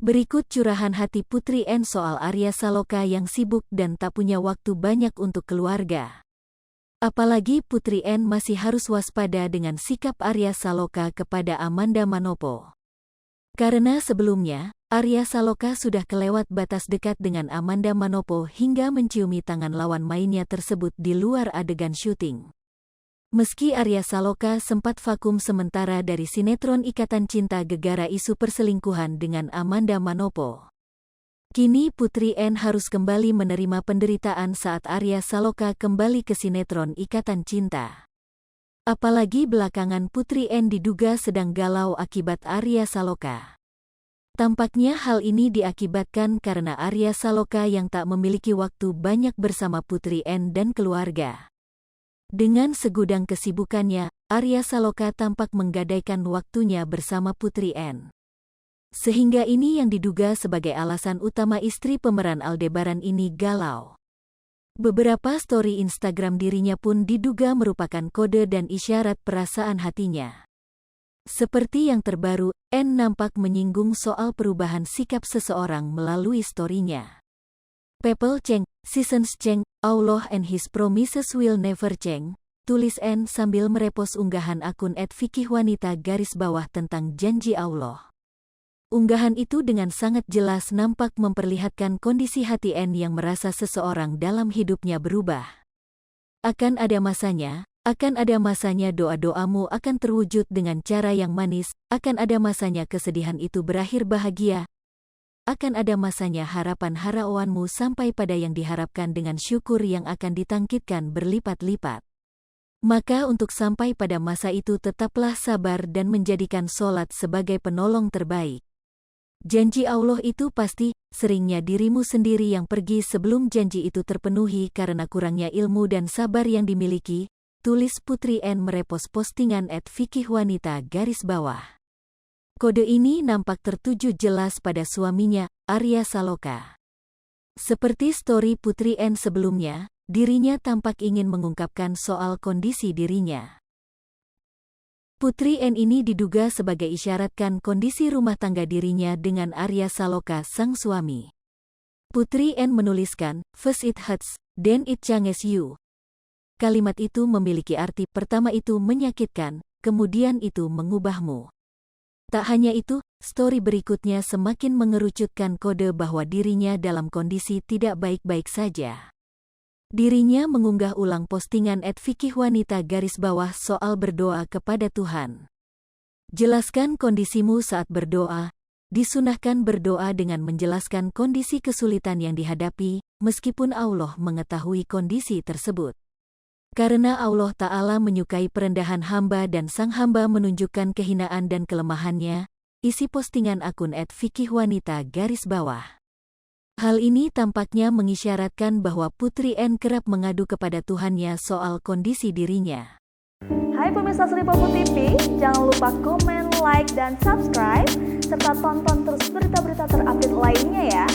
Berikut curahan hati Putri N soal Arya Saloka yang sibuk dan tak punya waktu banyak untuk keluarga. Apalagi Putri N masih harus waspada dengan sikap Arya Saloka kepada Amanda Manopo. Karena sebelumnya, Arya Saloka sudah kelewat batas dekat dengan Amanda Manopo hingga menciumi tangan lawan mainnya tersebut di luar adegan syuting. Meski Arya Saloka sempat vakum sementara dari sinetron Ikatan Cinta gegara isu perselingkuhan dengan Amanda Manopo. Kini Putri N harus kembali menerima penderitaan saat Arya Saloka kembali ke sinetron Ikatan Cinta. Apalagi belakangan Putri N diduga sedang galau akibat Arya Saloka. Tampaknya hal ini diakibatkan karena Arya Saloka yang tak memiliki waktu banyak bersama Putri N dan keluarga. Dengan segudang kesibukannya, Arya Saloka tampak menggadaikan waktunya bersama Putri N. Sehingga ini yang diduga sebagai alasan utama istri pemeran Aldebaran ini galau. Beberapa story Instagram dirinya pun diduga merupakan kode dan isyarat perasaan hatinya. Seperti yang terbaru, N nampak menyinggung soal perubahan sikap seseorang melalui story-nya. People change, seasons change, Allah and His promises will never change, tulis N sambil merepost unggahan akun @fikihwanita tentang janji Allah. Unggahan itu dengan sangat jelas nampak memperlihatkan kondisi hati N yang merasa seseorang dalam hidupnya berubah. Akan ada masanya doa-doamu akan terwujud dengan cara yang manis, akan ada masanya kesedihan itu berakhir bahagia. Akan ada masanya harapan-harapanmu sampai pada yang diharapkan dengan syukur yang akan ditangkitkan berlipat-lipat. Maka untuk sampai pada masa itu tetaplah sabar dan menjadikan sholat sebagai penolong terbaik. Janji Allah itu pasti, seringnya dirimu sendiri yang pergi sebelum janji itu terpenuhi karena kurangnya ilmu dan sabar yang dimiliki, tulis Putri N merepost postingan @fikihwanita. Kode ini nampak tertuju jelas pada suaminya, Arya Saloka. Seperti story Putri N sebelumnya, dirinya tampak ingin mengungkapkan soal kondisi dirinya. Putri N ini diduga sebagai isyaratkan kondisi rumah tangga dirinya dengan Arya Saloka sang suami. Putri N menuliskan, "First it hurts, then it changes you." Kalimat itu memiliki arti pertama itu menyakitkan, kemudian itu mengubahmu. Tak hanya itu, story berikutnya semakin mengerucutkan kode bahwa dirinya dalam kondisi tidak baik-baik saja. Dirinya mengunggah ulang postingan @fikihwanita soal berdoa kepada Tuhan. Jelaskan kondisimu saat berdoa. Disunahkan berdoa dengan menjelaskan kondisi kesulitan yang dihadapi, meskipun Allah mengetahui kondisi tersebut. Karena Allah Ta'ala menyukai perendahan hamba dan sang hamba menunjukkan kehinaan dan kelemahannya, isi postingan akun @fikihwanita. Hal ini tampaknya mengisyaratkan bahwa Putri N kerap mengadu kepada Tuhannya soal kondisi dirinya. Hai pemirsa Sri Popo TV, jangan lupa komen, like, dan subscribe, serta tonton terus berita-berita terupdate lainnya ya.